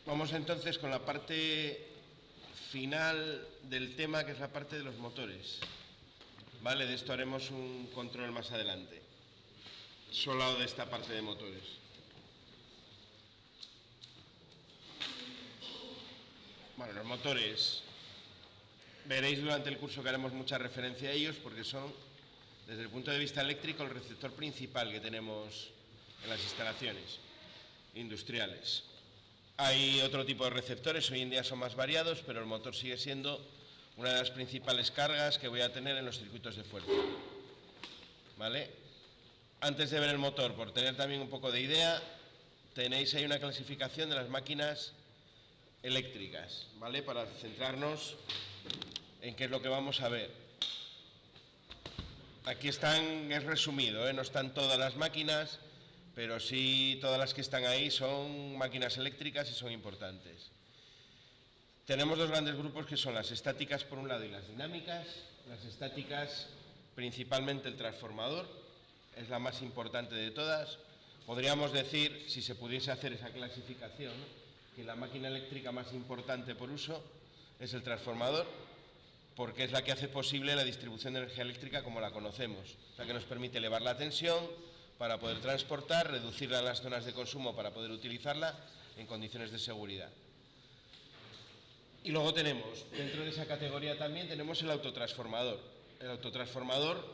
Vamos entonces con la parte final del tema, que es la parte de los motores. Vale, de esto haremos un control más adelante, solo de esta parte de motores. Bueno, los motores, veréis durante el curso que haremos mucha referencia a ellos, porque son, desde el punto de vista eléctrico, el receptor principal que tenemos en las instalaciones industriales. Hay otro tipo de receptores, hoy en día son más variados, pero el motor sigue siendo una de las principales cargas que voy a tener en los circuitos de fuerza. ¿Vale? Antes de ver el motor, por tener también un poco de idea, tenéis ahí una clasificación de las máquinas eléctricas, ¿vale? Para centrarnos en qué es lo que vamos a ver. Aquí están, es resumido, no están todas las máquinas, pero sí todas las que están ahí son máquinas eléctricas y son importantes. Tenemos dos grandes grupos que son las estáticas por un lado y las dinámicas. Las estáticas, principalmente el transformador, es la más importante de todas. Podríamos decir, si se pudiese hacer esa clasificación, que la máquina eléctrica más importante por uso es el transformador, porque es la que hace posible la distribución de energía eléctrica como la conocemos, la que nos permite elevar la tensión para poder transportar, reducirla en las zonas de consumo para poder utilizarla en condiciones de seguridad. Y luego tenemos, dentro de esa categoría también, tenemos el autotransformador. El autotransformador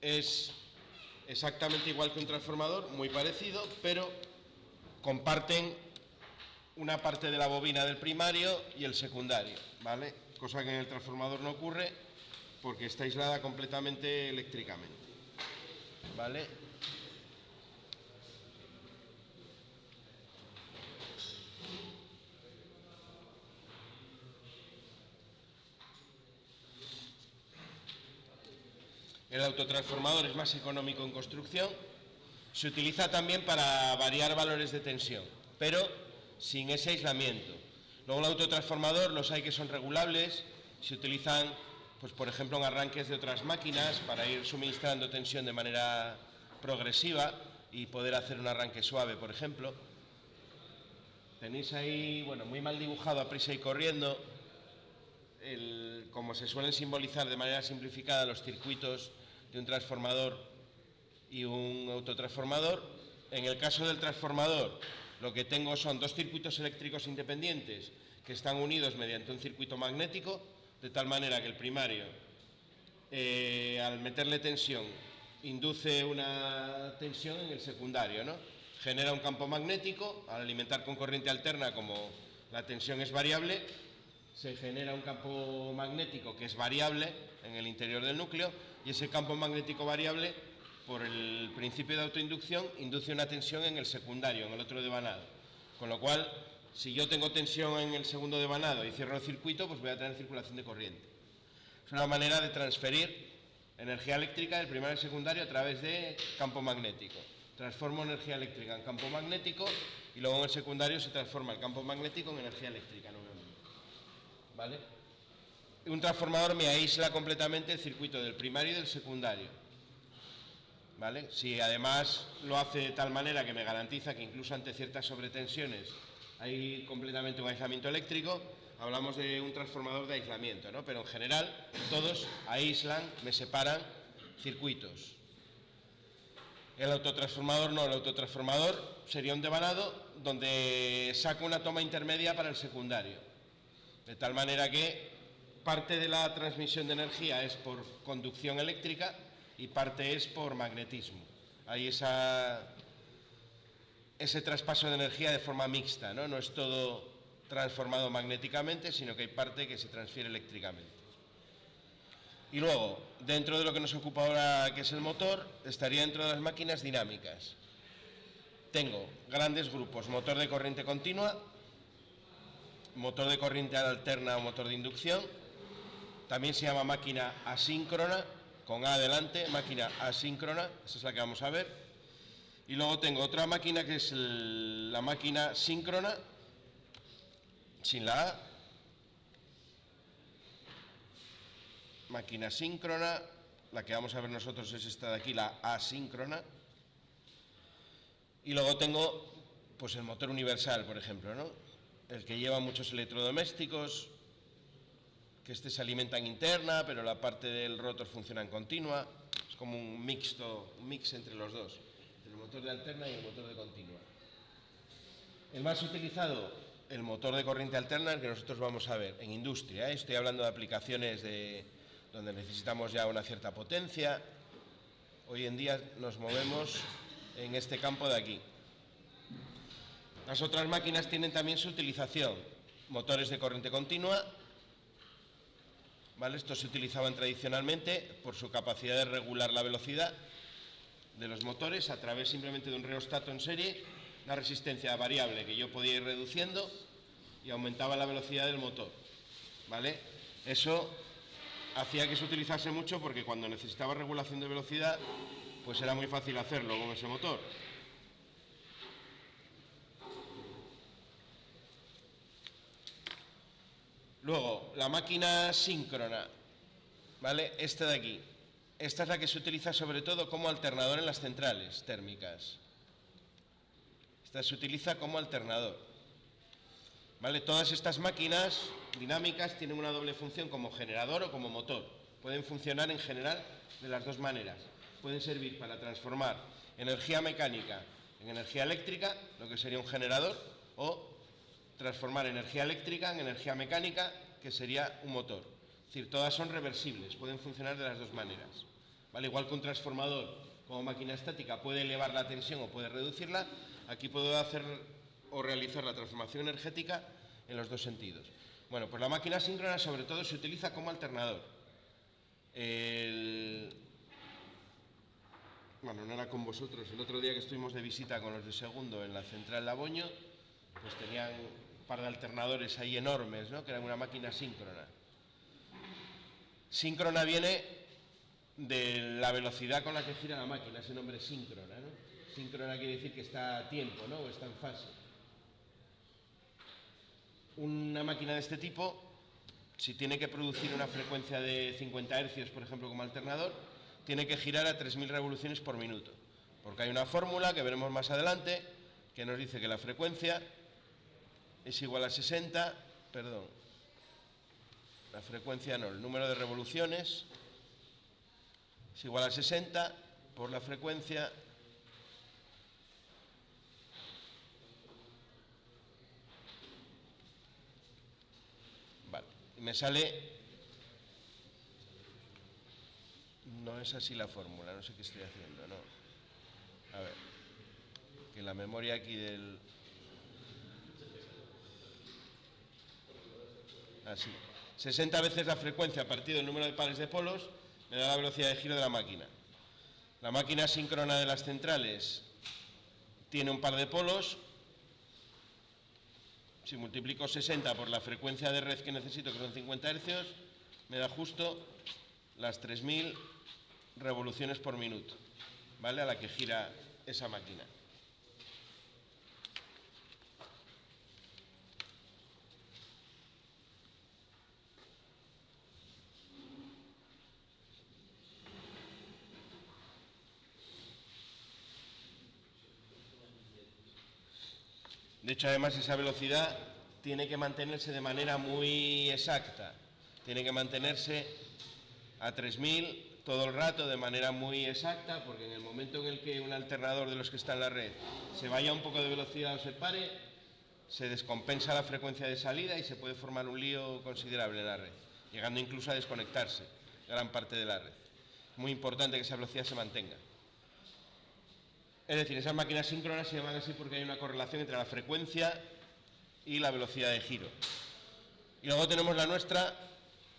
es exactamente igual que un transformador, muy parecido, pero comparten una parte de la bobina del primario y el secundario, ¿vale? Cosa que en el transformador no ocurre porque está aislada completamente eléctricamente, ¿vale? El autotransformador es más económico en construcción, se utiliza también para variar valores de tensión, pero sin ese aislamiento. Luego el autotransformador, los hay que son regulables, se utilizan, pues por ejemplo, en arranques de otras máquinas para ir suministrando tensión de manera progresiva y poder hacer un arranque suave, por ejemplo. Tenéis ahí, bueno, muy mal dibujado a prisa y corriendo, como se suelen simbolizar de manera simplificada los circuitos de un transformador y un autotransformador. En el caso del transformador, lo que tengo son dos circuitos eléctricos independientes que están unidos mediante un circuito magnético, de tal manera que el primario, al meterle tensión, induce una tensión en el secundario, ¿no? Genera un campo magnético, al alimentar con corriente alterna, como la tensión es variable, se genera un campo magnético que es variable en el interior del núcleo, y ese campo magnético variable, por el principio de autoinducción, induce una tensión en el secundario, en el otro devanado. Con lo cual, si yo tengo tensión en el segundo devanado y cierro el circuito, pues voy a tener circulación de corriente. Es una manera de transferir energía eléctrica del primario al secundario a través de campo magnético. Transformo energía eléctrica en campo magnético y luego en el secundario se transforma el campo magnético en energía eléctrica nuevamente. ¿Vale? Un transformador me aísla completamente el circuito del primario y del secundario, ¿vale? Si además lo hace de tal manera que me garantiza que incluso ante ciertas sobretensiones hay completamente un aislamiento eléctrico, hablamos de un transformador de aislamiento, ¿no? Pero en general todos aíslan, me separan circuitos. El autotransformador no, el autotransformador sería un devanado donde saco una toma intermedia para el secundario, de tal manera que parte de la transmisión de energía es por conducción eléctrica y parte es por magnetismo. Hay ese traspaso de energía de forma mixta, ¿no? No es todo transformado magnéticamente, sino que hay parte que se transfiere eléctricamente. Y luego, dentro de lo que nos ocupa ahora, que es el motor, estaría dentro de las máquinas dinámicas. Tengo grandes grupos: motor de corriente continua, motor de corriente alterna o motor de inducción. También se llama máquina asíncrona, con A adelante, máquina asíncrona, esa es la que vamos a ver. Y luego tengo otra máquina que es la máquina síncrona, sin la A. Máquina síncrona, la que vamos a ver nosotros es esta de aquí, la asíncrona. Y luego tengo, pues, el motor universal, por ejemplo, ¿no? el que lleva muchos electrodomésticos, que se alimentan interna, pero la parte del rotor funciona en continua. Es como un mix entre los dos, entre el motor de alterna y el motor de continua. El más utilizado, el motor de corriente alterna, el que nosotros vamos a ver en industria. Estoy hablando de aplicaciones donde necesitamos ya una cierta potencia. Hoy en día nos movemos en este campo de aquí. Las otras máquinas tienen también su utilización. Motores de corriente continua, ¿vale? Estos se utilizaban tradicionalmente por su capacidad de regular la velocidad de los motores a través simplemente de un reostato en serie, una resistencia variable que yo podía ir reduciendo y aumentaba la velocidad del motor, ¿vale? Eso hacía que se utilizase mucho porque cuando necesitaba regulación de velocidad, pues era muy fácil hacerlo con ese motor. Luego, la máquina síncrona, ¿vale? Esta de aquí. Esta es la que se utiliza sobre todo como alternador en las centrales térmicas. Esta se utiliza como alternador, ¿vale? Todas estas máquinas dinámicas tienen una doble función como generador o como motor. Pueden funcionar en general de las dos maneras. Pueden servir para transformar energía mecánica en energía eléctrica, lo que sería un generador, o transformar energía eléctrica en energía mecánica, que sería un motor. Es decir, todas son reversibles, pueden funcionar de las dos maneras, ¿vale? Igual que un transformador como máquina estática puede elevar la tensión o puede reducirla, aquí puedo hacer o realizar la transformación energética en los dos sentidos. Bueno, pues la máquina síncrona sobre todo se utiliza como alternador. Bueno, no era con vosotros, el otro día que estuvimos de visita con los de segundo en la central de Aboño, pues tenían un par de alternadores ahí enormes, ¿no? Que eran una máquina síncrona. Síncrona viene de la velocidad con la que gira la máquina, ese nombre es síncrona, ¿no? Síncrona quiere decir que está a tiempo, ¿no? O está en fase. Una máquina de este tipo, si tiene que producir una frecuencia de 50 Hz, por ejemplo, como alternador, tiene que girar a 3.000 revoluciones por minuto, porque hay una fórmula que veremos más adelante que nos dice que la frecuencia es igual a 60, perdón, la frecuencia no, el número de revoluciones es igual a 60 por la frecuencia vale, y me sale, no es así la fórmula, no sé qué estoy haciendo, no, a ver, que la memoria aquí del, así, 60 veces la frecuencia partido del número de pares de polos me da la velocidad de giro de la máquina. La máquina síncrona de las centrales tiene un par de polos. Si multiplico 60 por la frecuencia de red que necesito, que son 50 Hz, me da justo las 3.000 revoluciones por minuto, ¿vale? A la que gira esa máquina. De hecho, además, esa velocidad tiene que mantenerse de manera muy exacta. Tiene que mantenerse a 3.000 todo el rato de manera muy exacta, porque en el momento en el que un alternador de los que está en la red se vaya un poco de velocidad o se pare, se descompensa la frecuencia de salida y se puede formar un lío considerable en la red, llegando incluso a desconectarse gran parte de la red. Muy importante que esa velocidad se mantenga. Es decir, esas máquinas síncronas se llaman así porque hay una correlación entre la frecuencia y la velocidad de giro. Y luego tenemos la nuestra,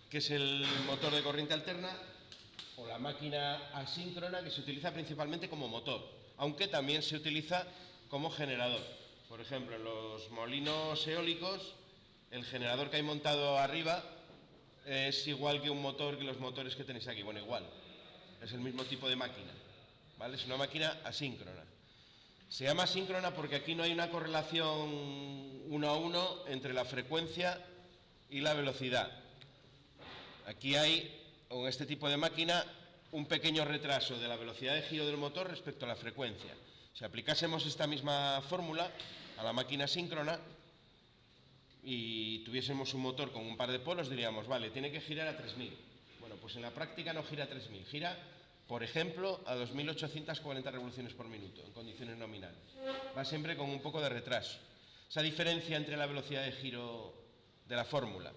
que es el motor de corriente alterna, o la máquina asíncrona, que se utiliza principalmente como motor, aunque también se utiliza como generador. Por ejemplo, en los molinos eólicos, el generador que hay montado arriba es igual que un motor que los motores que tenéis aquí. Bueno, igual, es el mismo tipo de máquina, ¿vale? Es una máquina asíncrona. Se llama asíncrona porque aquí no hay una correlación 1 a 1 entre la frecuencia y la velocidad. Aquí hay, con este tipo de máquina, un pequeño retraso de la velocidad de giro del motor respecto a la frecuencia. Si aplicásemos esta misma fórmula a la máquina síncrona, y tuviésemos un motor con un par de polos, diríamos, vale, tiene que girar a 3000. Bueno, pues en la práctica no gira a 3000, gira, por ejemplo, a 2840 revoluciones por minuto, en condiciones nominales. Va siempre con un poco de retraso. Esa diferencia entre la velocidad de giro de la fórmula,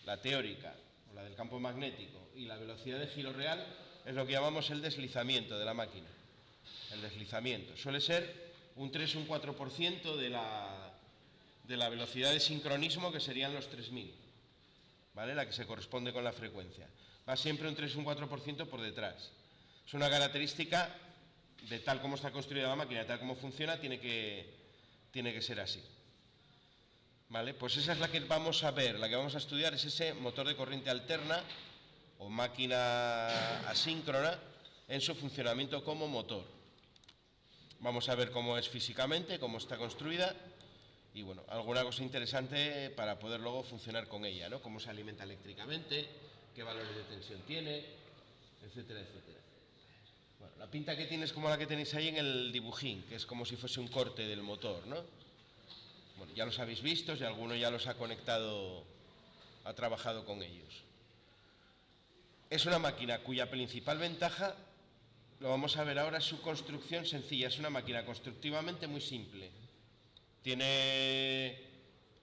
la teórica, o la del campo magnético, y la velocidad de giro real, es lo que llamamos el deslizamiento de la máquina. El deslizamiento suele ser un 3 o un 4% de la velocidad de sincronismo, que serían los 3000, ¿vale? La que se corresponde con la frecuencia. Va siempre un 3 o un 4% por detrás. Es una característica de tal como está construida la máquina, de tal como funciona, tiene que ser así. ¿Vale? Pues esa es la que vamos a ver, la que vamos a estudiar, es ese motor de corriente alterna o máquina asíncrona en su funcionamiento como motor. Vamos a ver cómo es físicamente, cómo está construida y, bueno, alguna cosa interesante para poder luego funcionar con ella, ¿no? Cómo se alimenta eléctricamente, qué valores de tensión tiene, etcétera, etcétera. Bueno, la pinta que tiene es como la que tenéis ahí en el dibujín, que es como si fuese un corte del motor, ¿no? Bueno, ya los habéis visto, y alguno ya los ha conectado, ha trabajado con ellos. Es una máquina cuya principal ventaja, lo vamos a ver ahora, es su construcción sencilla. Es una máquina constructivamente muy simple. Tiene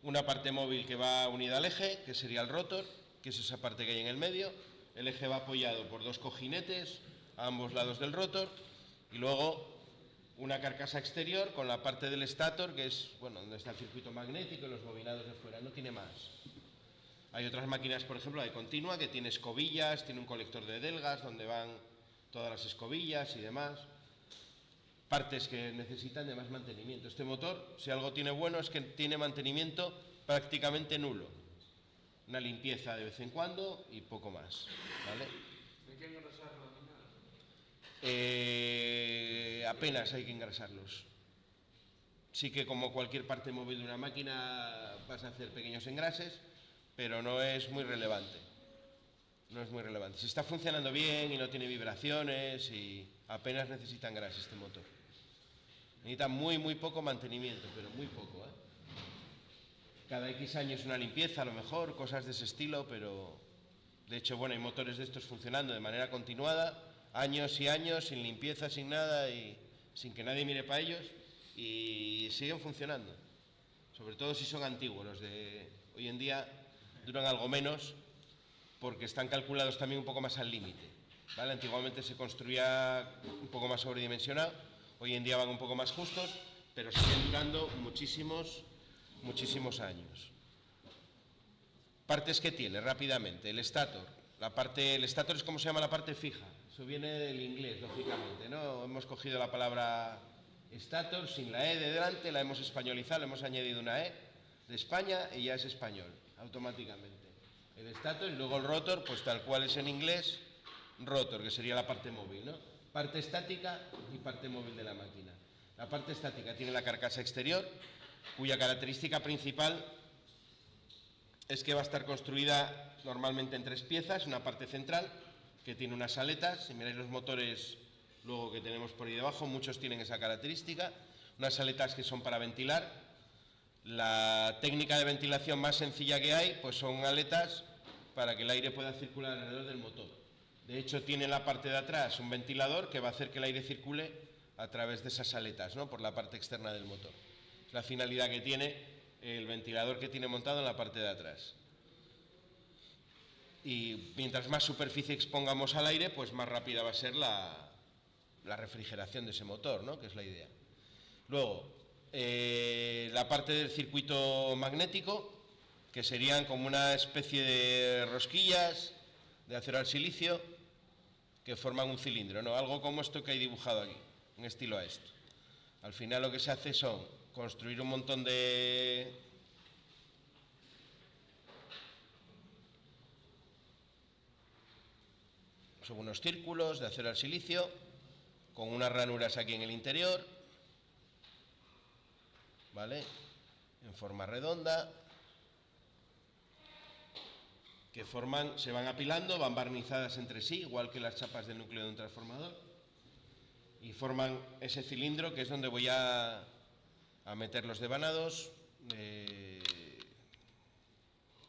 una parte móvil que va unida al eje, que sería el rotor, que es esa parte que hay en el medio. El eje va apoyado por dos cojinetes a ambos lados del rotor y luego una carcasa exterior con la parte del estator, que es, bueno, donde está el circuito magnético y los bobinados de fuera, no tiene más. Hay otras máquinas, por ejemplo, la de continua, que tiene escobillas, tiene un colector de delgas donde van todas las escobillas y demás. Partes que necesitan de más mantenimiento. Este motor, si algo tiene bueno, es que tiene mantenimiento prácticamente nulo. Una limpieza de vez en cuando y poco más, ¿vale? ¿Hay que engrasarlo ni nada? Apenas hay que engrasarlos. Sí que, como cualquier parte móvil de una máquina, vas a hacer pequeños engrases, pero no es muy relevante. No es muy relevante. Si está funcionando bien y no tiene vibraciones, y apenas necesita engrase este motor. Necesita muy poco mantenimiento, pero muy poco, ¿eh? Cada X años una limpieza, a lo mejor, cosas de ese estilo, pero de hecho, bueno, hay motores de estos funcionando de manera continuada, años y años, sin limpieza, sin nada y sin que nadie mire para ellos, y siguen funcionando. Sobre todo si son antiguos. Los de hoy en día duran algo menos porque están calculados también un poco más al límite, ¿vale? Antiguamente se construía un poco más sobredimensionado, hoy en día van un poco más justos, pero siguen durando muchísimos años. Partes que tiene, rápidamente. El estator. El estator es como se llama la parte fija. Eso viene del inglés, lógicamente, ¿no? Hemos cogido la palabra estator sin la E de delante, la hemos españolizado, le hemos añadido una E de España y ya es español, automáticamente. El estator y luego el rotor, pues tal cual es en inglés, rotor, que sería la parte móvil, ¿no? Parte estática y parte móvil de la máquina. La parte estática tiene la carcasa exterior, cuya característica principal es que va a estar construida normalmente en tres piezas. Una parte central, que tiene unas aletas. Si miráis los motores luego que tenemos por ahí debajo, muchos tienen esa característica. Unas aletas que son para ventilar. La técnica de ventilación más sencilla que hay, pues son aletas para que el aire pueda circular alrededor del motor. De hecho, tiene en la parte de atrás un ventilador que va a hacer que el aire circule a través de esas aletas, ¿no? Por la parte externa del motor. Es la finalidad que tiene el ventilador que tiene montado en la parte de atrás. Y mientras más superficie expongamos al aire, pues más rápida va a ser la refrigeración de ese motor, ¿no? Que es la idea. Luego, la parte del circuito magnético, que serían como una especie de rosquillas de acero al silicio que forman un cilindro, ¿no? Algo como esto que hay dibujado aquí, un estilo a esto. Al final lo que se hace son construir un montón son unos círculos de acero al silicio con unas ranuras aquí en el interior, ¿vale? En forma redonda, que se van apilando, van barnizadas entre sí, igual que las chapas del núcleo de un transformador, y forman ese cilindro que es donde voy a meter los devanados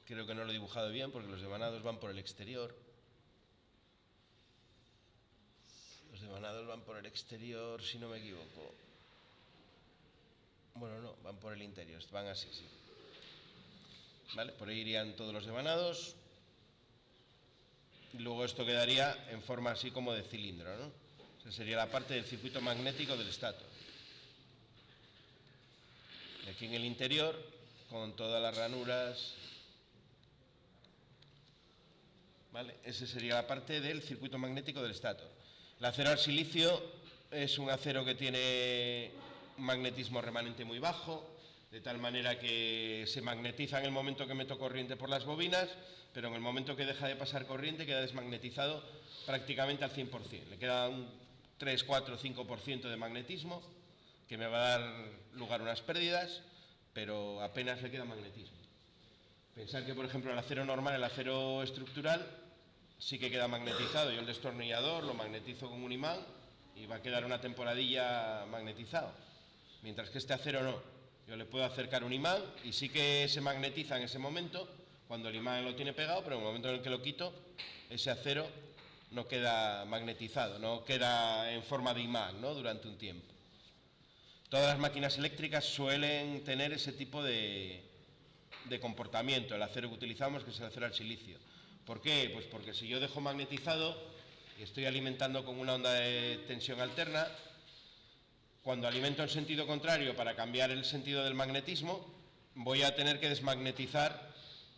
creo que no lo he dibujado bien porque los devanados van por el exterior. Los devanados van por el exterior, si no me equivoco. Bueno, no, van por el interior, van así, sí. ¿Vale? Por ahí irían todos los devanados. Y luego esto quedaría en forma así como de cilindro, ¿no? Esa sería la parte del circuito magnético del estator. Y aquí en el interior, con todas las ranuras, ¿vale? Esa sería la parte del circuito magnético del estator. El acero al silicio es un acero que tiene un magnetismo remanente muy bajo, de tal manera que se magnetiza en el momento que meto corriente por las bobinas, pero en el momento que deja de pasar corriente queda desmagnetizado prácticamente al 100%. Le queda un 3, 4, 5% de magnetismo, que me va a dar lugar a unas pérdidas, pero apenas le queda magnetismo. Pensar que, por ejemplo, el acero normal, el acero estructural, sí que queda magnetizado. Yo el destornillador lo magnetizo con un imán y va a quedar una temporadilla magnetizado. Mientras que este acero no. Yo le puedo acercar un imán y sí que se magnetiza en ese momento, cuando el imán lo tiene pegado, pero en el momento en el que lo quito, ese acero no queda magnetizado, no queda en forma de imán, ¿no? Durante un tiempo. Todas las máquinas eléctricas suelen tener ese tipo de comportamiento, el acero que utilizamos, que es el acero al silicio. ¿Por qué? Pues porque si yo dejo magnetizado y estoy alimentando con una onda de tensión alterna, cuando alimento en sentido contrario para cambiar el sentido del magnetismo, voy a tener que desmagnetizar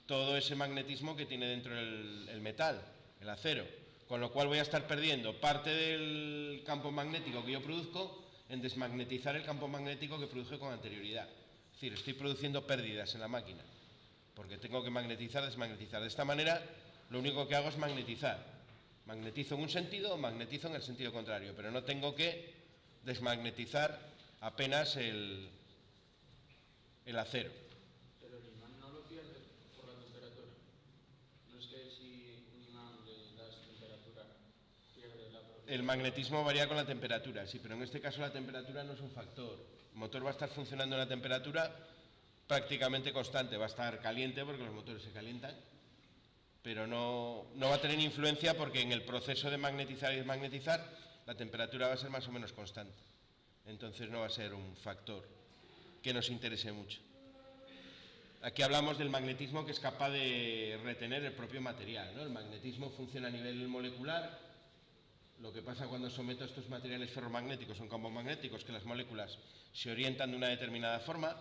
todo ese magnetismo que tiene dentro el metal, el acero, con lo cual voy a estar perdiendo parte del campo magnético que yo produzco en desmagnetizar el campo magnético que produje con anterioridad. Es decir, estoy produciendo pérdidas en la máquina, porque tengo que magnetizar, desmagnetizar. De esta manera, lo único que hago es magnetizar. Magnetizo en un sentido o magnetizo en el sentido contrario, pero no tengo que desmagnetizar apenas el acero. Pero el imán no lo pierde por la temperatura. No es que si un imán le das temperatura pierde la propiedad. El magnetismo varía con la temperatura, sí, pero en este caso la temperatura no es un factor. El motor va a estar funcionando a una temperatura prácticamente constante, va a estar caliente porque los motores se calientan, pero no va a tener influencia porque en el proceso de magnetizar y desmagnetizar la temperatura va a ser más o menos constante. Entonces no va a ser un factor que nos interese mucho. Aquí hablamos del magnetismo que es capaz de retener el propio material, ¿no? El magnetismo funciona a nivel molecular. Lo que pasa cuando someto estos materiales ferromagnéticos, son campos magnéticos, que las moléculas se orientan de una determinada forma.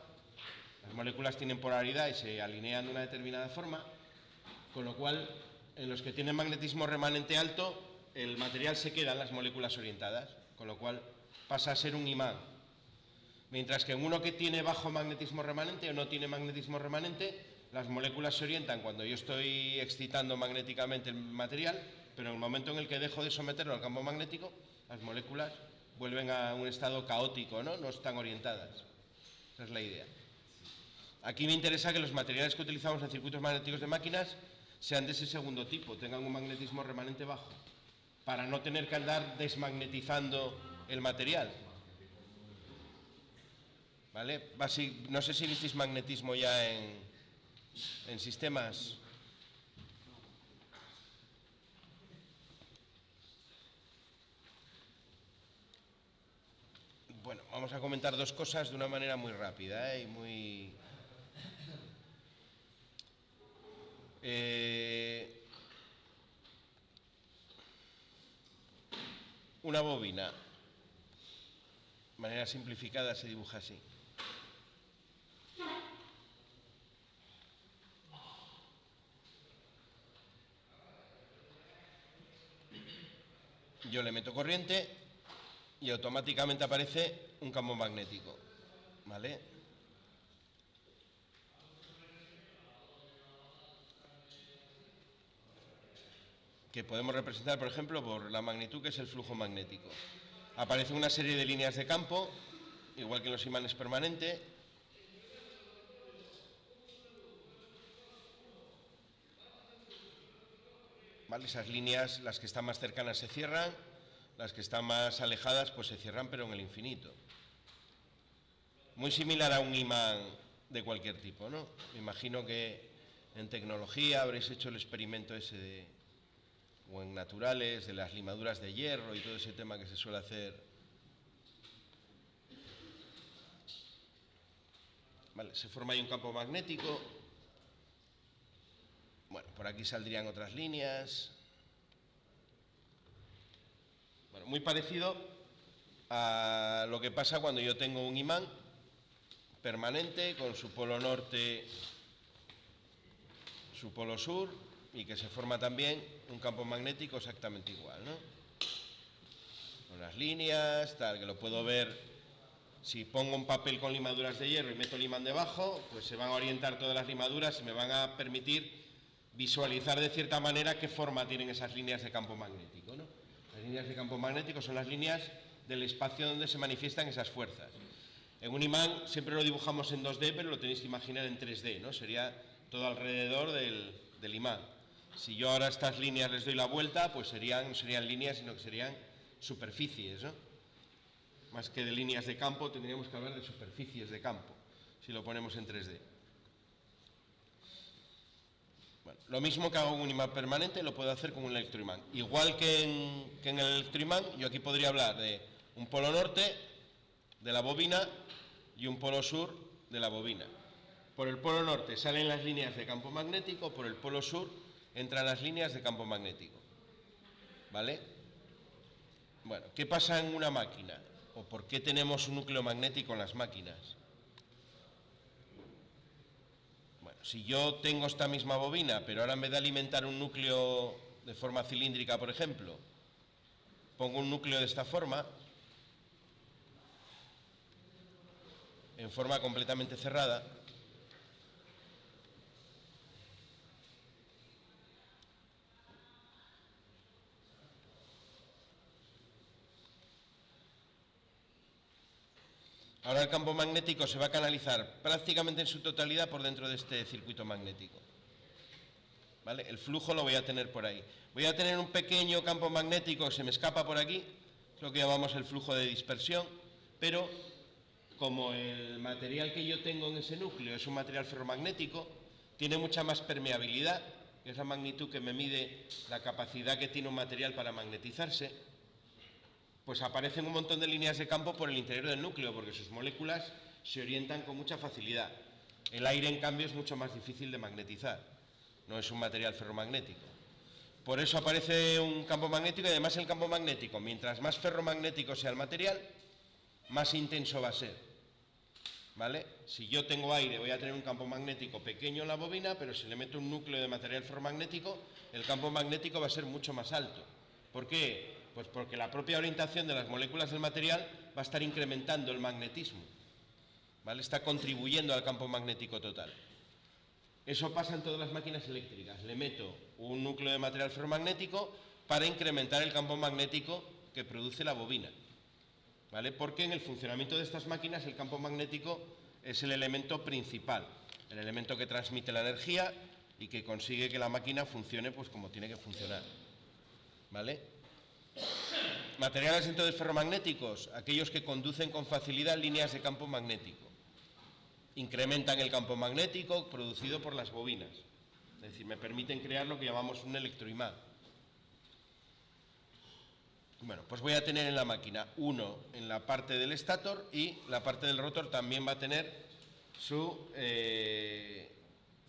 Las moléculas tienen polaridad y se alinean de una determinada forma, con lo cual, en los que tienen magnetismo remanente alto, el material se queda en las moléculas orientadas, con lo cual pasa a ser un imán. Mientras que en uno que tiene bajo magnetismo remanente o no tiene magnetismo remanente, las moléculas se orientan cuando yo estoy excitando magnéticamente el material, pero en el momento en el que dejo de someterlo al campo magnético, las moléculas vuelven a un estado caótico, ¿no? No están orientadas. Esa es la idea. Aquí me interesa que los materiales que utilizamos en circuitos magnéticos de máquinas sean de ese segundo tipo, tengan un magnetismo remanente bajo, para no tener que andar desmagnetizando el material. ¿Vale? No sé si visteis magnetismo ya en sistemas. Bueno, vamos a comentar dos cosas de una manera muy rápida, y muy... Una bobina, de manera simplificada, se dibuja así. Yo le meto corriente y automáticamente aparece un campo magnético, ¿vale? Que podemos representar, por ejemplo, por la magnitud que es el flujo magnético. Aparece una serie de líneas de campo, igual que en los imanes permanentes. ¿Vale? Esas líneas, las que están más cercanas se cierran, las que están más alejadas pues se cierran, pero en el infinito. Muy similar a un imán de cualquier tipo, ¿no? Me imagino que en tecnología habréis hecho el experimento ese o en naturales, de las limaduras de hierro y todo ese tema que se suele hacer. Vale, se forma ahí un campo magnético. Bueno, por aquí saldrían otras líneas. Bueno, muy parecido a lo que pasa cuando yo tengo un imán permanente con su polo norte, su polo sur, y que se forma también un campo magnético exactamente igual, ¿no? Con las líneas, tal, que lo puedo ver. Si pongo un papel con limaduras de hierro y meto el imán debajo, pues se van a orientar todas las limaduras y me van a permitir visualizar de cierta manera qué forma tienen esas líneas de campo magnético, ¿no? Las líneas de campo magnético son las líneas del espacio donde se manifiestan esas fuerzas. En un imán siempre lo dibujamos en 2D, pero lo tenéis que imaginar en 3D, ¿no? Sería todo alrededor del imán. Si yo ahora a estas líneas les doy la vuelta, pues no serían líneas, sino que serían superficies, ¿no? Más que de líneas de campo, tendríamos que hablar de superficies de campo, si lo ponemos en 3D. Bueno, lo mismo que hago en un imán permanente, lo puedo hacer con un electroimán. Igual que en el electroimán, yo aquí podría hablar de un polo norte de la bobina y un polo sur de la bobina. Por el polo norte salen las líneas de campo magnético, por el polo sur entran las líneas de campo magnético. ¿Vale? Bueno, ¿qué pasa en una máquina? ¿O por qué tenemos un núcleo magnético en las máquinas? Bueno, si yo tengo esta misma bobina, pero ahora en vez de alimentar un núcleo de forma cilíndrica, por ejemplo, pongo un núcleo de esta forma, en forma completamente cerrada, ahora el campo magnético se va a canalizar prácticamente en su totalidad por dentro de este circuito magnético. ¿Vale? El flujo lo voy a tener por ahí. Voy a tener un pequeño campo magnético que se me escapa por aquí, es lo que llamamos el flujo de dispersión, pero como el material que yo tengo en ese núcleo es un material ferromagnético, tiene mucha más permeabilidad, que es la magnitud que me mide la capacidad que tiene un material para magnetizarse, pues aparecen un montón de líneas de campo por el interior del núcleo, porque sus moléculas se orientan con mucha facilidad. El aire, en cambio, es mucho más difícil de magnetizar, no es un material ferromagnético. Por eso aparece un campo magnético y además el campo magnético, mientras más ferromagnético sea el material, más intenso va a ser. ¿Vale? Si yo tengo aire, voy a tener un campo magnético pequeño en la bobina, pero si le meto un núcleo de material ferromagnético, el campo magnético va a ser mucho más alto. ¿Por qué? Pues porque la propia orientación de las moléculas del material va a estar incrementando el magnetismo. ¿Vale? Está contribuyendo al campo magnético total. Eso pasa en todas las máquinas eléctricas. Le meto un núcleo de material ferromagnético para incrementar el campo magnético que produce la bobina. ¿Vale? Porque en el funcionamiento de estas máquinas el campo magnético es el elemento principal, el elemento que transmite la energía y que consigue que la máquina funcione pues como tiene que funcionar. ¿Vale? Materiales entonces ferromagnéticos, aquellos que conducen con facilidad líneas de campo magnético. Incrementan el campo magnético producido por las bobinas. Es decir, me permiten crear lo que llamamos un electroimán. Bueno, pues voy a tener en la máquina uno en la parte del estator y la parte del rotor también va a tener su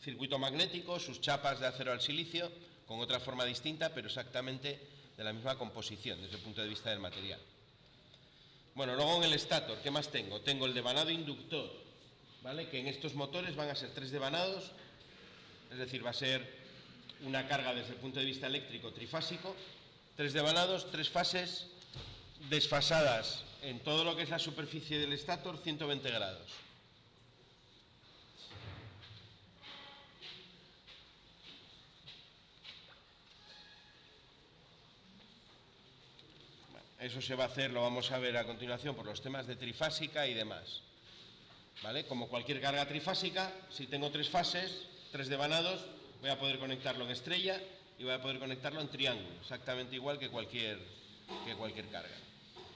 circuito magnético, sus chapas de acero al silicio, con otra forma distinta, pero exactamente de la misma composición desde el punto de vista del material. Bueno, luego en el estator, ¿qué más tengo? Tengo el devanado inductor, ¿vale? Que en estos motores van a ser 3 devanados, es decir, va a ser una carga desde el punto de vista eléctrico trifásico, 3 devanados, 3 fases desfasadas en todo lo que es la superficie del estator, 120 grados. Bueno, eso se va a hacer, lo vamos a ver a continuación por los temas de trifásica y demás. ¿Vale? Como cualquier carga trifásica, si tengo 3 fases, 3 devanados, voy a poder conectarlo en estrella y voy a poder conectarlo en triángulo, exactamente igual que cualquier carga.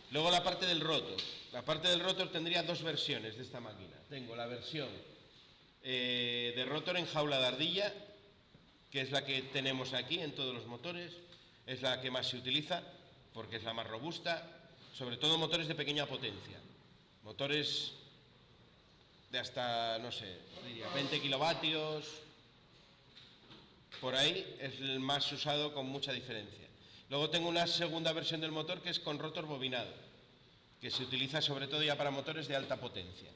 Luego la parte del rotor. La parte del rotor tendría 2 versiones de esta máquina. Tengo la versión de rotor en jaula de ardilla, que es la que tenemos aquí en todos los motores, es la que más se utiliza porque es la más robusta, sobre todo motores de pequeña potencia, motores de hasta, no sé, diría 20 kilovatios, por ahí es el más usado con mucha diferencia. Luego tengo una segunda versión del motor que es con rotor bobinado, que se utiliza sobre todo ya para motores de alta potencia.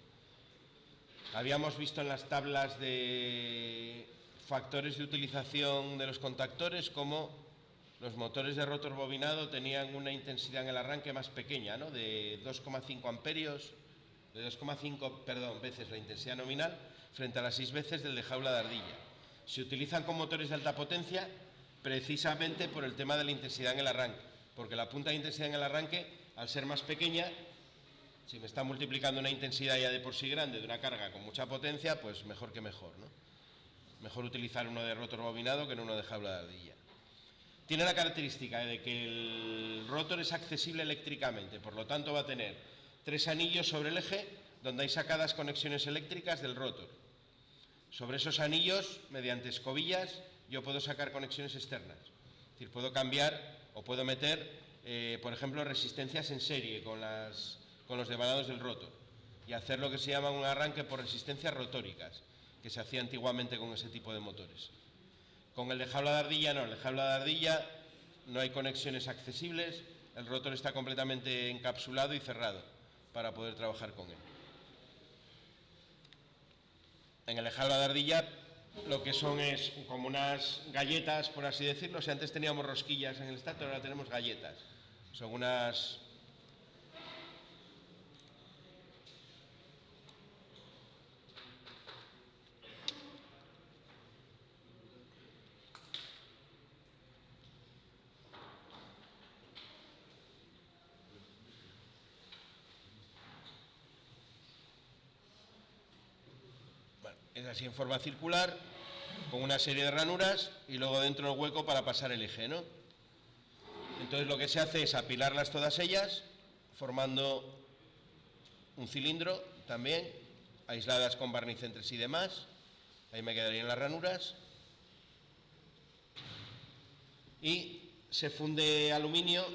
Habíamos visto en las tablas de factores de utilización de los contactores como los motores de rotor bobinado tenían una intensidad en el arranque más pequeña, ¿no? De 2,5 amperios, de 2,5 veces la intensidad nominal frente a las 6 veces del de jaula de ardilla. Se utilizan con motores de alta potencia precisamente por el tema de la intensidad en el arranque, porque la punta de intensidad en el arranque, al ser más pequeña, si me está multiplicando una intensidad ya de por sí grande de una carga con mucha potencia, pues mejor que mejor, ¿no? Mejor utilizar uno de rotor bobinado que no uno de jaula de ardilla. Tiene la característica de que el rotor es accesible eléctricamente, por lo tanto va a tener 3 anillos sobre el eje donde hay sacadas conexiones eléctricas del rotor. Sobre esos anillos, mediante escobillas, yo puedo sacar conexiones externas. Es decir, puedo cambiar o puedo meter, por ejemplo, resistencias en serie con los devanados del rotor y hacer lo que se llama un arranque por resistencias rotóricas, que se hacía antiguamente con ese tipo de motores. Con el de jaula de ardilla no, el de jaula de ardilla no hay conexiones accesibles, el rotor está completamente encapsulado y cerrado para poder trabajar con él. En el de jaula de ardilla lo que son es como unas galletas, por así decirlo. Si antes teníamos rosquillas en el starter, ahora tenemos galletas. Son unas... Es así en forma circular, con una serie de ranuras y luego dentro el hueco para pasar el eje, ¿no? Entonces lo que se hace es apilarlas todas ellas, formando un cilindro también, aisladas con barniz entre sí y demás. Ahí me quedarían las ranuras. Y se funde aluminio,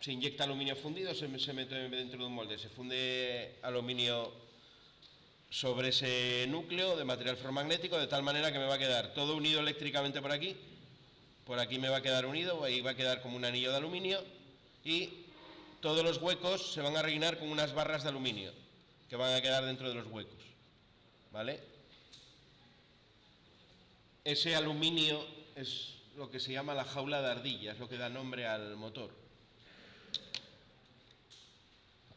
se inyecta aluminio fundido, se mete dentro de un molde, se funde aluminio sobre ese núcleo de material ferromagnético, de tal manera que me va a quedar todo unido eléctricamente por aquí me va a quedar unido, ahí va a quedar como un anillo de aluminio y todos los huecos se van a rellenar con unas barras de aluminio que van a quedar dentro de los huecos, ¿vale? Ese aluminio es lo que se llama la jaula de ardilla, es lo que da nombre al motor.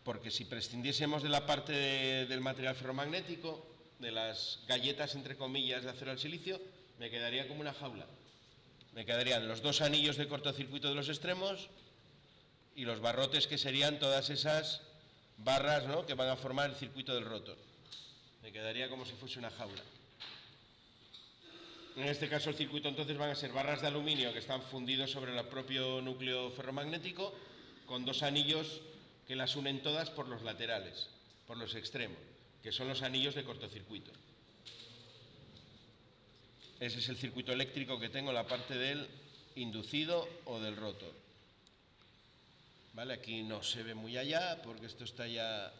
Porque si prescindiésemos de la parte del material ferromagnético, de las galletas, entre comillas, de acero al silicio, me quedaría como una jaula. Me quedarían los 2 anillos de cortocircuito de los extremos y los barrotes, que serían todas esas barras, ¿no?, que van a formar el circuito del rotor. Me quedaría como si fuese una jaula. En este caso el circuito entonces van a ser barras de aluminio que están fundidos sobre el propio núcleo ferromagnético con 2 anillos que las unen todas por los laterales, por los extremos, que son los anillos de cortocircuito. Ese es el circuito eléctrico que tengo en la parte del inducido o del rotor. ¿Vale? Aquí no se ve muy allá porque esto está ya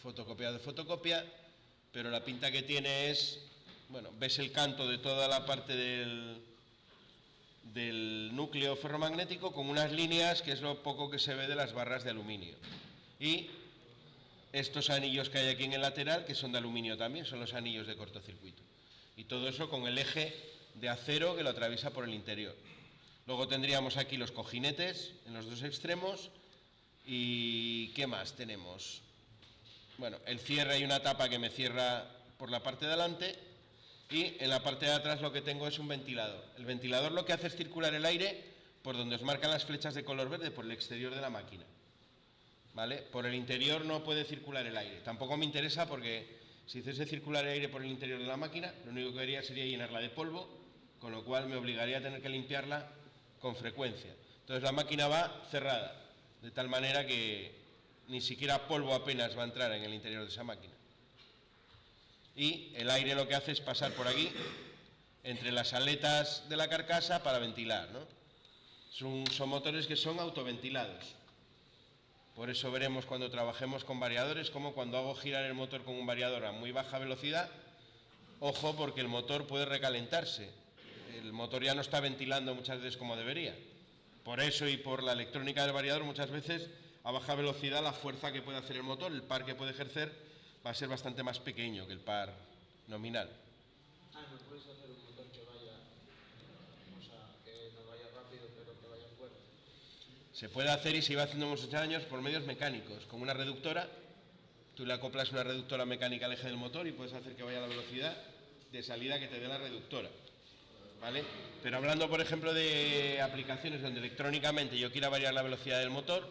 fotocopiado de fotocopia, pero la pinta que tiene es, bueno, ves el canto de toda la parte del núcleo ferromagnético con unas líneas, que es lo poco que se ve de las barras de aluminio. Y estos anillos que hay aquí en el lateral, que son de aluminio también, son los anillos de cortocircuito. Y todo eso con el eje de acero que lo atraviesa por el interior. Luego tendríamos aquí los cojinetes en los 2 extremos. ¿Y qué más tenemos? Bueno, el cierre, hay una tapa que me cierra por la parte de adelante. Y en la parte de atrás lo que tengo es un ventilador. El ventilador lo que hace es circular el aire por donde os marcan las flechas de color verde, por el exterior de la máquina, ¿vale? Por el interior no puede circular el aire. Tampoco me interesa porque si hiciese circular el aire por el interior de la máquina, lo único que haría sería llenarla de polvo, con lo cual me obligaría a tener que limpiarla con frecuencia. Entonces la máquina va cerrada, de tal manera que ni siquiera polvo apenas va a entrar en el interior de esa máquina. Y el aire lo que hace es pasar por aquí, entre las aletas de la carcasa para ventilar, ¿no? Son motores que son autoventilados. Por eso veremos cuando trabajemos con variadores, como cuando hago girar el motor con un variador a muy baja velocidad, ojo, porque el motor puede recalentarse. El motor ya no está ventilando muchas veces como debería. Por eso y por la electrónica del variador, muchas veces a baja velocidad la fuerza que puede hacer el motor, el par que puede ejercer, va a ser bastante más pequeño que el par nominal. ¿No puedes hacer un motor que vaya, o sea, que no vaya rápido pero que vaya fuerte? Se puede hacer y se iba haciendo muchos años por medios mecánicos, con una reductora. Tú le acoplas una reductora mecánica al eje del motor y puedes hacer que vaya a la velocidad de salida que te dé la reductora, ¿vale? Pero hablando, por ejemplo, de aplicaciones donde electrónicamente yo quiera variar la velocidad del motor,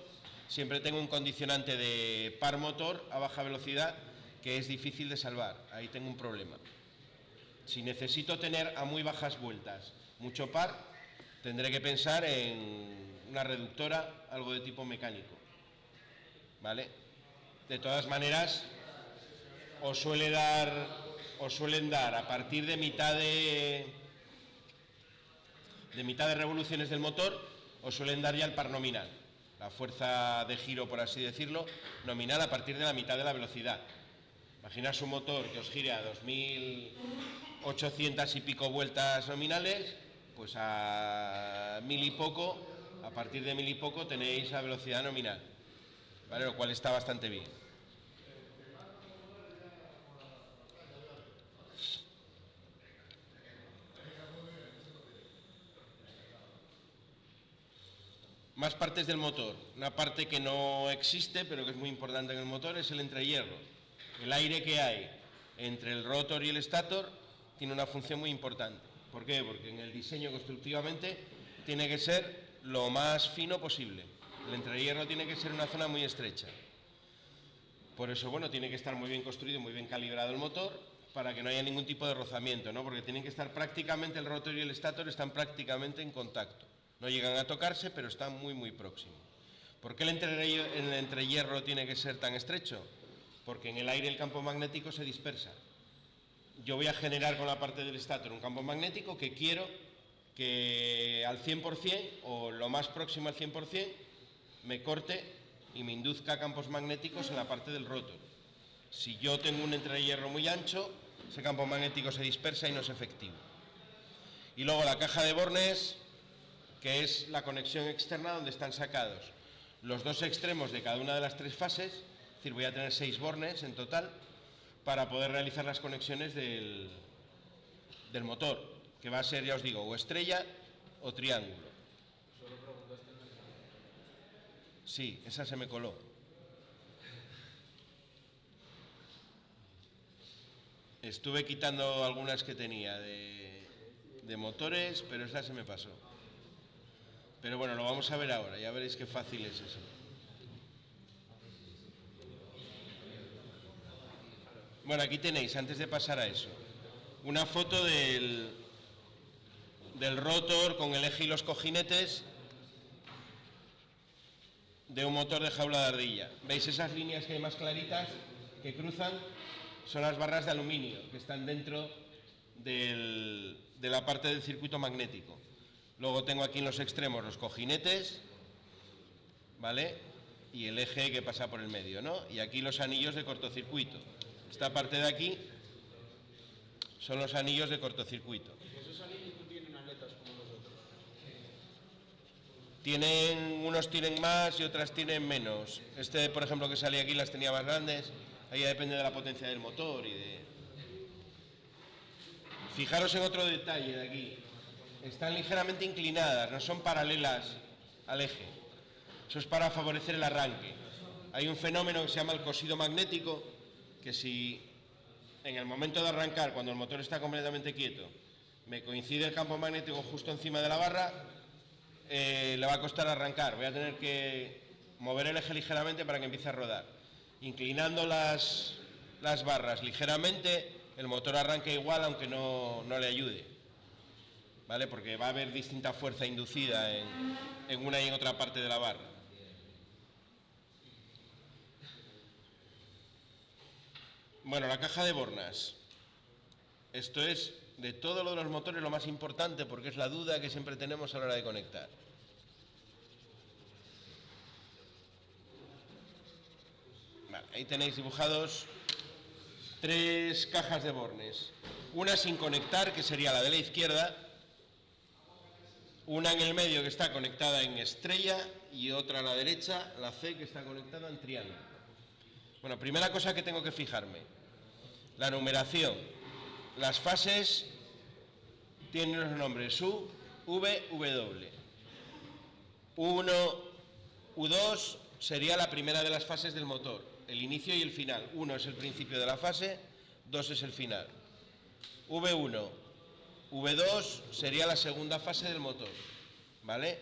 siempre tengo un condicionante de par motor a baja velocidad que es difícil de salvar. Ahí tengo un problema. Si necesito tener a muy bajas vueltas mucho par, tendré que pensar en una reductora, algo de tipo mecánico, ¿vale? De todas maneras, os suelen dar a partir de mitad de revoluciones del motor, os suelen dar ya el par nominal, la fuerza de giro, por así decirlo, nominal a partir de la mitad de la velocidad. Imaginaos un motor que os gire a 2.800 y pico vueltas nominales, pues a 1.000 y poco, a partir de 1.000 y poco tenéis la velocidad nominal, ¿vale? Lo cual está bastante bien. Más partes del motor. Una parte que no existe, pero que es muy importante en el motor, es el entrehierro. El aire que hay entre el rotor y el estator tiene una función muy importante. ¿Por qué? Porque en el diseño constructivamente tiene que ser lo más fino posible. El entrehierro tiene que ser una zona muy estrecha. Por eso, bueno, tiene que estar muy bien construido, muy bien calibrado el motor para que no haya ningún tipo de rozamiento, ¿no? Porque tienen que estar prácticamente, el rotor y el estator están prácticamente en contacto. No llegan a tocarse, pero están muy, muy próximos. ¿Por qué el entrehierro tiene que ser tan estrecho? Porque en el aire el campo magnético se dispersa. Yo voy a generar con la parte del estator un campo magnético que quiero que al 100% o lo más próximo al 100% me corte y me induzca campos magnéticos en la parte del rotor. Si yo tengo un entrehierro muy ancho, ese campo magnético se dispersa y no es efectivo. Y luego la caja de bornes, que es la conexión externa donde están sacados los dos extremos de cada una de las tres fases, es decir, voy a tener 6 bornes en total para poder realizar las conexiones del motor, que va a ser, ya os digo, o estrella o triángulo. Sí, esa se me coló. Estuve quitando algunas que tenía de motores, pero esa se me pasó. Pero bueno, lo vamos a ver ahora, ya veréis qué fácil es eso. Bueno, aquí tenéis, antes de pasar a eso, una foto del rotor con el eje y los cojinetes de un motor de jaula de ardilla. ¿Veis esas líneas que hay más claritas que cruzan? Son las barras de aluminio que están dentro de la parte del circuito magnético. Luego tengo aquí en los extremos los cojinetes, ¿vale? Y el eje que pasa por el medio, ¿no? Y aquí los anillos de cortocircuito. Esta parte de aquí son los anillos de cortocircuito. ¿Esos anillos no tienen aletas como los otros? Unos tienen más y otras tienen menos. Este, por ejemplo, que salía aquí las tenía más grandes. Ahí ya depende de la potencia del motor y de... Fijaros en otro detalle de aquí. Están ligeramente inclinadas, no son paralelas al eje. Eso es para favorecer el arranque. Hay un fenómeno que se llama el cosido magnético, que si en el momento de arrancar, cuando el motor está completamente quieto, me coincide el campo magnético justo encima de la barra, le va a costar arrancar. Voy a tener que mover el eje ligeramente para que empiece a rodar. Inclinando las barras ligeramente, el motor arranca igual aunque no le ayude, ¿vale? Porque va a haber distinta fuerza inducida en una y en otra parte de la barra. Bueno, la caja de bornas. Esto es de todo lo de los motores lo más importante, porque es la duda que siempre tenemos a la hora de conectar. Vale, ahí tenéis dibujados 3 cajas de bornes. Una sin conectar, que sería la de la izquierda. Una en el medio, que está conectada en estrella, y otra a la derecha, la C, que está conectada en triángulo. Bueno, primera cosa que tengo que fijarme, la numeración. Las fases tienen los nombres U, V, W. 1, U2 sería la primera de las fases del motor, el inicio y el final. 1 es el principio de la fase, 2 es el final. V1, V2 sería la segunda fase del motor, ¿vale?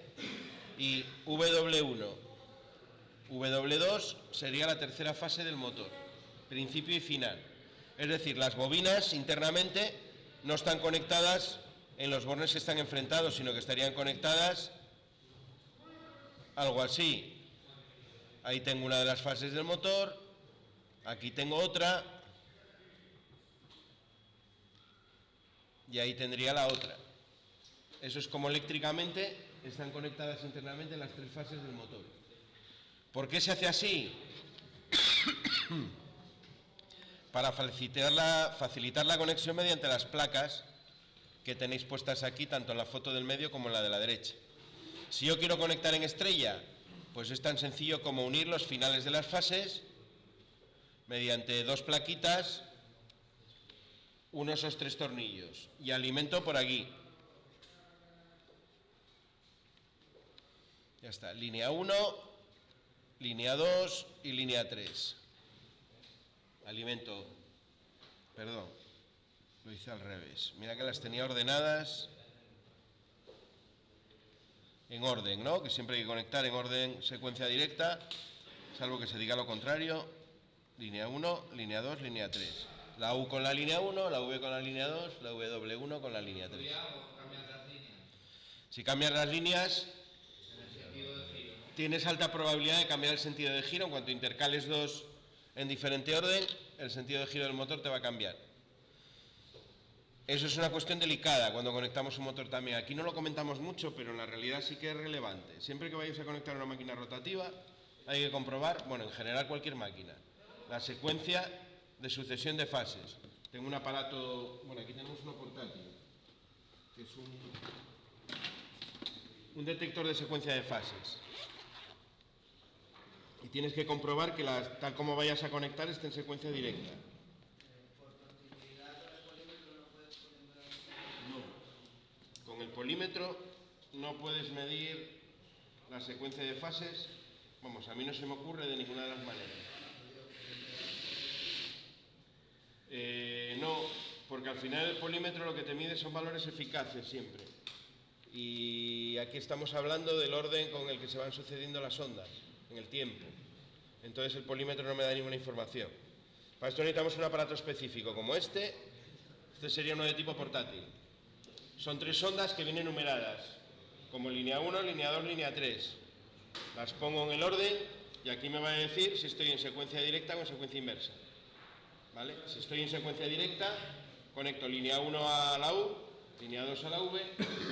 Y W1, W2 sería la tercera fase del motor, principio y final. Es decir, las bobinas internamente no están conectadas en los bornes que están enfrentados, sino que estarían conectadas algo así. Ahí tengo una de las fases del motor, aquí tengo otra, y ahí tendría la otra. Eso es como eléctricamente están conectadas internamente las 3 fases del motor. ¿Por qué se hace así? Para facilitar la conexión mediante las placas que tenéis puestas aquí, tanto en la foto del medio como en la de la derecha. Si yo quiero conectar en estrella, pues es tan sencillo como unir los finales de las fases mediante 2 plaquitas, uno esos 3 tornillos, y alimento por aquí. Ya está, línea 1, línea 2 y línea 3. Alimento, perdón, lo hice al revés. Mira que las tenía ordenadas en orden, ¿no? Que siempre hay que conectar en orden secuencia directa, salvo que se diga lo contrario. Línea 1, línea 2, línea 3. La U con la línea 1, la V con la línea 2, la W1 con la línea 3. Si cambias las líneas, tienes alta probabilidad de cambiar el sentido de giro. En cuanto intercales 2 en diferente orden, el sentido de giro del motor te va a cambiar. Eso es una cuestión delicada cuando conectamos un motor también. Aquí no lo comentamos mucho, pero en la realidad sí que es relevante. Siempre que vayáis a conectar una máquina rotativa, hay que comprobar, bueno, en general cualquier máquina, la secuencia de sucesión de fases. Tengo un aparato, bueno, aquí tenemos uno portátil, que es un detector de secuencia de fases. Y tienes que comprobar que tal como vayas a conectar esté en secuencia directa. No. Con el polímetro no puedes medir la secuencia de fases. Vamos, a mí no se me ocurre de ninguna de las maneras. No, porque al final el polímetro lo que te mide son valores eficaces siempre. Y aquí estamos hablando del orden con el que se van sucediendo las ondas en el tiempo. Entonces el polímetro no me da ninguna información. Para esto necesitamos un aparato específico como este. Este sería uno de tipo portátil. Son 3 ondas que vienen numeradas, como línea 1, línea 2, línea 3. Las pongo en el orden y aquí me va a decir si estoy en secuencia directa o en secuencia inversa. ¿Vale? Si estoy en secuencia directa, conecto línea 1 a la U, línea 2 a la V,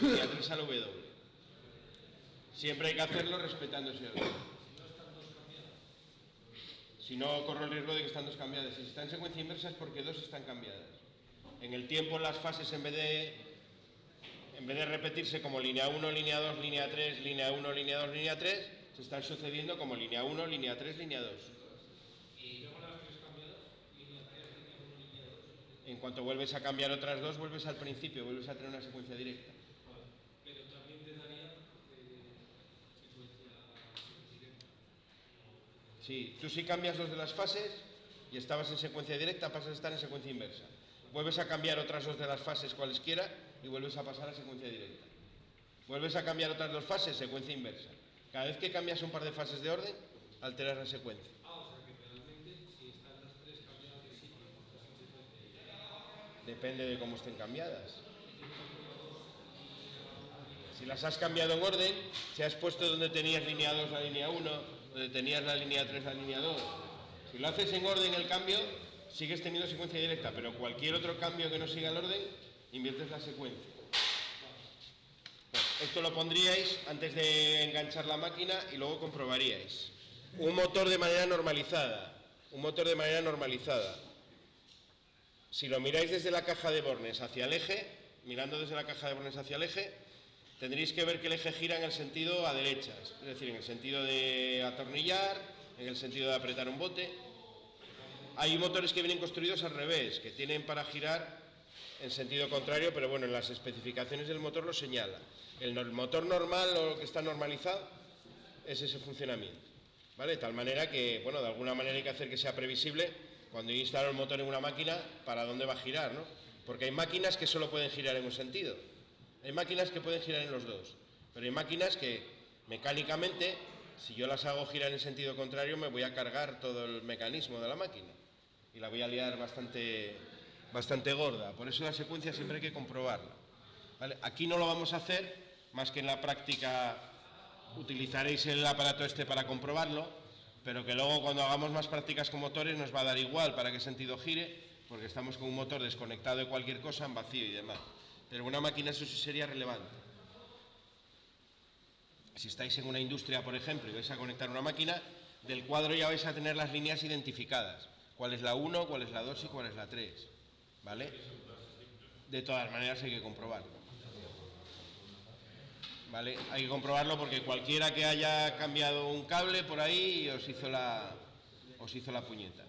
línea 3 a la W. Siempre hay que hacerlo respetando ese orden. Si no, corro el riesgo de que están 2 cambiadas. Si está en secuencia inversa es porque 2 están cambiadas. En el tiempo las fases, en vez de repetirse como línea 1, línea 2, línea 3, línea 1, línea 2, línea 3, se están sucediendo como línea 1, línea 3, línea 2. ¿Y luego las 3 cambiadas? Línea 3, línea 1, línea 2. En cuanto vuelves a cambiar otras 2, vuelves al principio, vuelves a tener una secuencia directa. Vale. Pero también te daría secuencia directa. Sí, tú si cambias 2 de las fases y estabas en secuencia directa, pasas a estar en secuencia inversa. Vuelves a cambiar otras 2 de las fases cualesquiera y vuelves a pasar a secuencia directa. Vuelves a cambiar otras 2 fases, secuencia inversa. Cada vez que cambias un par de fases de orden, alteras la secuencia. O sea que realmente si están las 3 cambiadas de sitio, estás en secuencia directa. Depende de cómo estén cambiadas. Si las has cambiado en orden, si has puesto donde tenías línea 2 la línea 1, donde tenías la línea 3 la línea 2. Si lo haces en orden el cambio, sigues teniendo secuencia directa, pero cualquier otro cambio que no siga el orden, inviertes la secuencia. Bueno, esto lo pondríais antes de enganchar la máquina y luego comprobaríais. Un motor de manera normalizada. Si lo miráis desde la caja de bornes hacia el eje, mirando desde la caja de bornes hacia el eje, tendréis que ver que el eje gira en el sentido a derechas, es decir, en el sentido de atornillar, en el sentido de apretar un bote. Hay motores que vienen construidos al revés, que tienen para girar en sentido contrario, pero bueno, en las especificaciones del motor lo señala. El motor normal o que está normalizado es ese funcionamiento, ¿vale? De tal manera que, bueno, de alguna manera hay que hacer que sea previsible cuando yo instalo el motor en una máquina para dónde va a girar, ¿no? Porque hay máquinas que solo pueden girar en un sentido. Hay máquinas que pueden girar en los dos, pero hay máquinas que mecánicamente, si yo las hago girar en sentido contrario, me voy a cargar todo el mecanismo de la máquina y la voy a liar bastante gorda. Por eso la secuencia siempre hay que comprobarla, ¿vale? Aquí no lo vamos a hacer, más que en la práctica utilizaréis el aparato este para comprobarlo, pero que luego cuando hagamos más prácticas con motores nos va a dar igual para qué sentido gire, porque estamos con un motor desconectado de cualquier cosa, en vacío y demás. Pero en una máquina eso sí sería relevante. Si estáis en una industria, por ejemplo, y vais a conectar una máquina, del cuadro ya vais a tener las líneas identificadas. Cuál es la 1, cuál es la 2 y cuál es la 3. ¿Vale? De todas maneras hay que comprobarlo. ¿Vale? Hay que comprobarlo porque cualquiera que haya cambiado un cable por ahí os hizo la puñeta.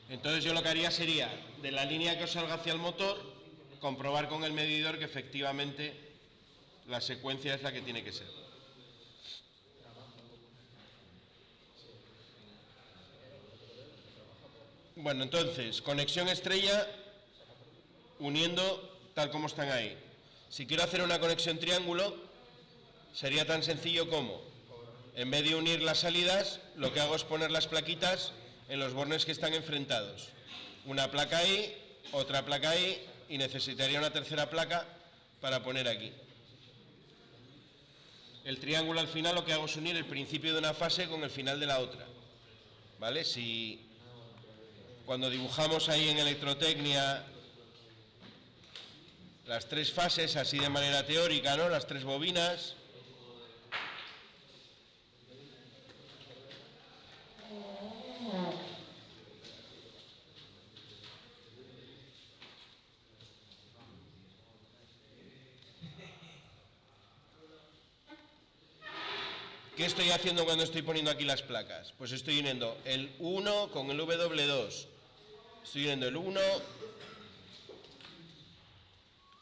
Entonces yo lo que haría sería, de la línea que os salga hacia el motor, comprobar con el medidor que efectivamente la secuencia es la que tiene que ser. Bueno, entonces, conexión estrella uniendo tal como están ahí. Si quiero hacer una conexión triángulo, sería tan sencillo como, en vez de unir las salidas, lo que hago es poner las plaquitas en los bornes que están enfrentados. Una placa ahí, otra placa ahí, y necesitaría una tercera placa para poner aquí. El triángulo al final lo que hago es unir el principio de una fase con el final de la otra. ¿Vale? Si cuando dibujamos ahí en electrotecnia las tres fases, así de manera teórica, ¿no? Las tres bobinas. ¿Qué estoy haciendo cuando estoy poniendo aquí las placas? Pues estoy uniendo el 1 con el W2. Estoy uniendo el 1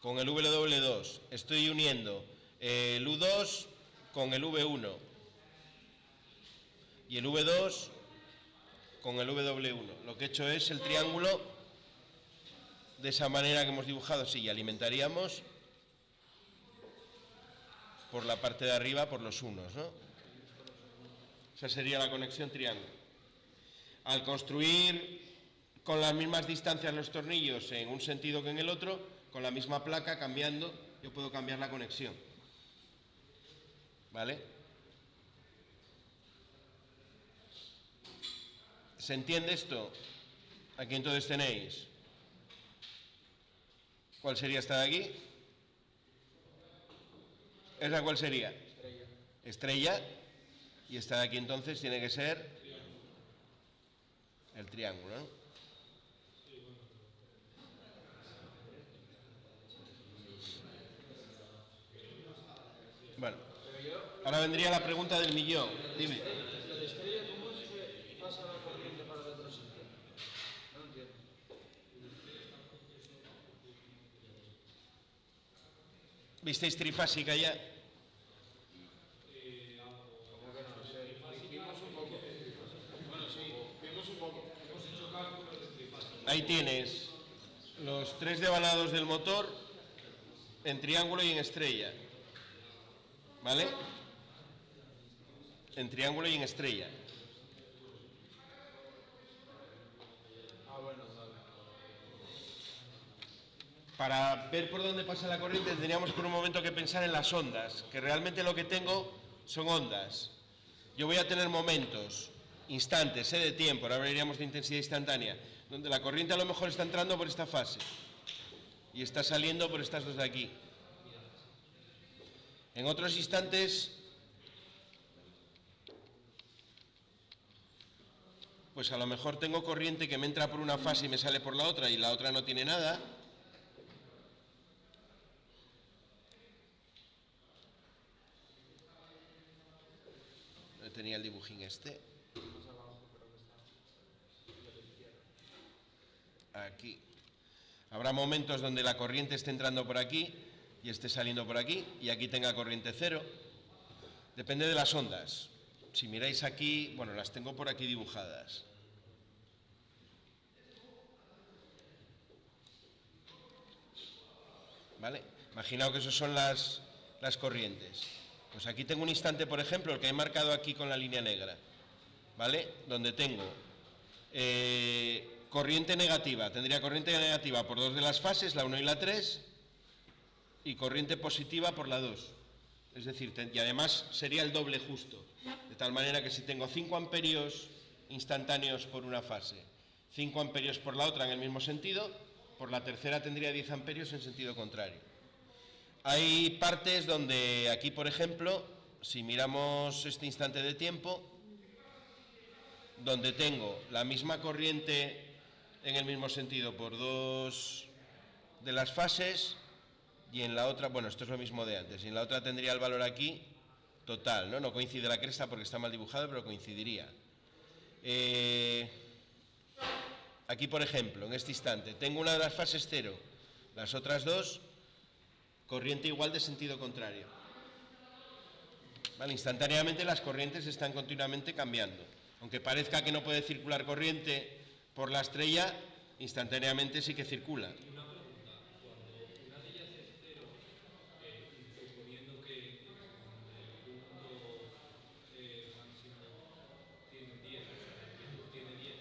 con el W2. Estoy uniendo el U2 con el V1. Y el V2 con el W1. Lo que he hecho es el triángulo de esa manera que hemos dibujado. Sí, y alimentaríamos por la parte de arriba por los unos, ¿no? Esa sería la conexión triángulo. Al construir con las mismas distancias los tornillos en un sentido que en el otro, con la misma placa cambiando, yo puedo cambiar la conexión. ¿Vale? ¿Se entiende esto? Aquí entonces tenéis. ¿Cuál sería esta de aquí? ¿Esa cuál sería? Estrella. Y esta de aquí entonces tiene que ser el triángulo, ¿no? Bueno, ahora vendría la pregunta del millón. Dime. Lo de estrella, ¿cómo es que pasa la corriente para el otro sitio? No entiendo. ¿Visteis trifásica ya? ¿Cómo que no? Vimos un poco. Bueno, sí, vimos un poco. Ahí tienes los tres devanados del motor en triángulo y en estrella. ¿Vale? En triángulo y en estrella. Bueno, vale. Para ver por dónde pasa la corriente tendríamos por un momento que pensar en las ondas, que realmente lo que tengo son ondas. Yo voy a tener momentos, instantes, de tiempo, ahora hablaríamos de intensidad instantánea, donde la corriente a lo mejor está entrando por esta fase. y está saliendo por estas dos de aquí. En otros instantes, pues a lo mejor tengo corriente que me entra por una fase y me sale por la otra y la otra no tiene nada. No tenía el dibujín este. Aquí. Habrá momentos donde la corriente esté entrando por aquí y esté saliendo por aquí y aquí tenga corriente cero. Depende de las ondas. Si miráis aquí, bueno, las tengo por aquí dibujadas. ¿Vale? Imaginaos que esas son las corrientes. Pues aquí tengo un instante, por ejemplo, el que he marcado aquí con la línea negra, ¿vale? Donde tengo corriente negativa. Tendría corriente negativa por dos de las fases, la 1 y la 3, y corriente positiva por la 2. Es decir, y además sería el doble justo. De tal manera que si tengo 5 amperios instantáneos por una fase, 5 amperios por la otra en el mismo sentido, por la tercera tendría 10 amperios en sentido contrario. Hay partes donde aquí, por ejemplo, si miramos este instante de tiempo, donde tengo la misma corriente en el mismo sentido por dos de las fases y en la otra, bueno, esto es lo mismo de antes, y en la otra tendría el valor aquí total, ¿no? No coincide la cresta porque está mal dibujado, pero coincidiría. Aquí, por ejemplo, en este instante, tengo una de las fases cero, las otras dos, corriente igual de sentido contrario. Vale, instantáneamente las corrientes están continuamente cambiando. Aunque parezca que no puede circular corriente por la estrella, instantáneamente sí que circula. Y una pregunta, cuando una de ellas es cero, suponiendo que el punto máximo tiene 10, o sea, la amplitud tiene 10,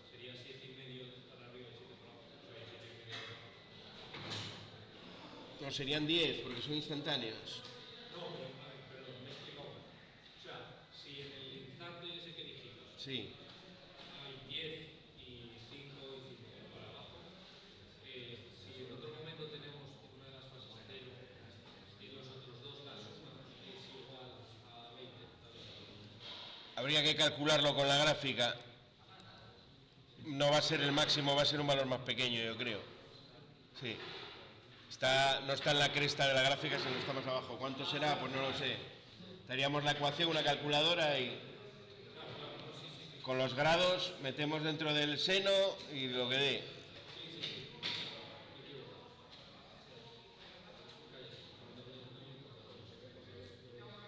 sería 7,5 para arriba y 7 para abajo, o sea, 7,5 para abajo. No, serían 10 porque son instantáneos. No, pero, perdón, me he explicado mal. O sea, si en el instante ese que dijimos Sí. hay 10 y 5 y 5 para abajo, si en otro momento tenemos una de las fases cero y los otros dos, la suma es igual a 20, Habría que calcularlo con la gráfica. No va a ser el máximo, va a ser un valor más pequeño, yo creo. Sí. No está en la cresta de la gráfica, sino está más abajo. ¿Cuánto será? Pues no lo sé. Daríamos la ecuación, una calculadora y con los grados metemos dentro del seno y lo que dé.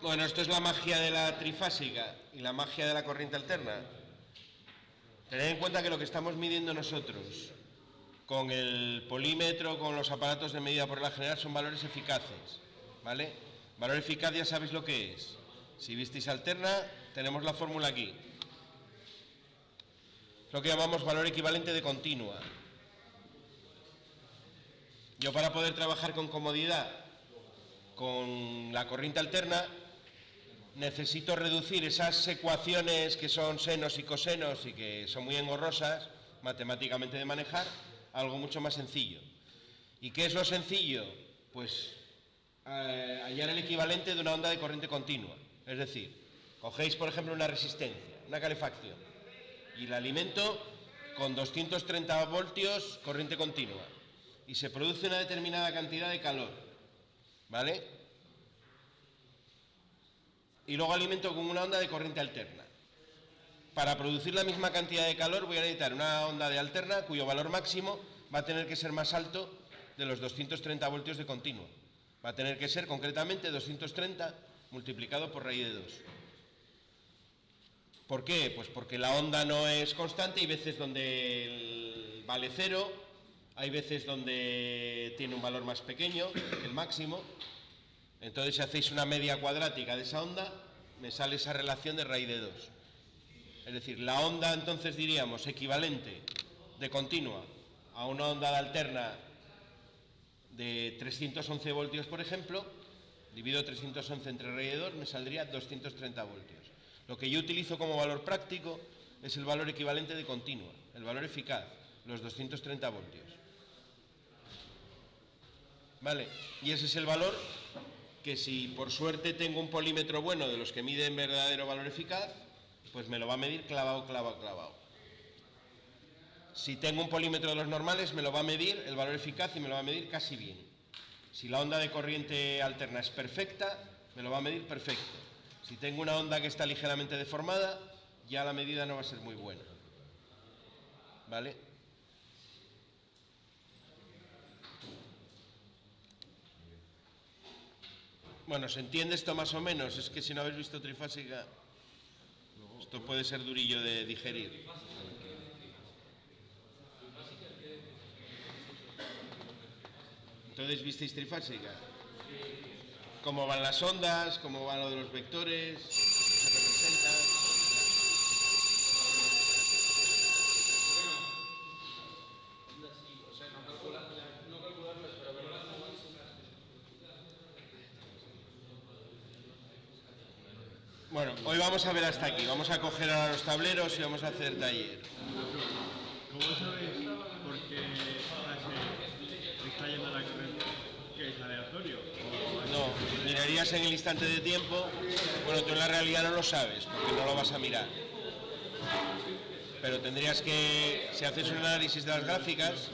Bueno, esto es la magia de la trifásica y la magia de la corriente alterna. Tened en cuenta que lo que estamos midiendo nosotros con el polímetro, con los aparatos de medida por regla general, son valores eficaces, ¿vale? Valor eficaz ya sabéis lo que es. Si visteis alterna, tenemos la fórmula aquí. Lo que llamamos valor equivalente de continua. Yo para poder trabajar con comodidad con la corriente alterna, necesito reducir esas ecuaciones que son senos y cosenos y que son muy engorrosas matemáticamente de manejar, algo mucho más sencillo. ¿Y qué es lo sencillo? Pues hallar el equivalente de una onda de corriente continua. Es decir, cogéis por ejemplo una resistencia, una calefacción, y la alimento con 230 voltios corriente continua y se produce una determinada cantidad de calor, ¿vale? Y luego alimento con una onda de corriente alterna. Para producir la misma cantidad de calor voy a necesitar una onda de alterna cuyo valor máximo va a tener que ser más alto de los 230 voltios de continuo. Va a tener que ser concretamente 230 multiplicado por raíz de 2. ¿Por qué? Pues porque la onda no es constante, hay veces donde vale 0, hay veces donde tiene un valor más pequeño, el máximo. Entonces si hacéis una media cuadrática de esa onda, me sale esa relación de raíz de 2. Es decir, la onda entonces diríamos equivalente de continua a una onda de alterna de 311 voltios, por ejemplo, divido 311 entre raíz de 2, me saldría 230 voltios. Lo que yo utilizo como valor práctico es el valor equivalente de continua, el valor eficaz, los 230 voltios. ¿vale? Y ese es el valor que, si por suerte tengo un polímetro bueno de los que miden verdadero valor eficaz, pues me lo va a medir clavado, clavado, clavado. Si tengo un polímetro de los normales, me lo va a medir el valor eficaz y me lo va a medir casi bien. Si la onda de corriente alterna es perfecta, me lo va a medir perfecto. Si tengo una onda que está ligeramente deformada, ya la medida no va a ser muy buena. ¿Vale? Bueno, ¿se entiende esto más o menos? Es que si no habéis visto trifásica, esto puede ser durillo de digerir. Entonces, ¿visteis trifásica? ¿Cómo van las ondas? ¿Cómo va lo de los vectores? ¿Cómo se representan? O sea, no calcularlas, pero verlas. Bueno, hoy vamos a ver hasta aquí. Vamos a coger ahora los tableros y vamos a hacer taller. ¿Cómo sabéis por qué está yendo la corriente? ¿Que es aleatorio? No, mirarías en el instante de tiempo. Bueno, tú en la realidad no lo sabes, porque no lo vas a mirar. Pero tendrías que, si haces un análisis de las gráficas,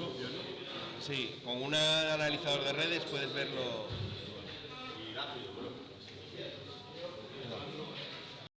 sí, con un analizador de redes puedes verlo.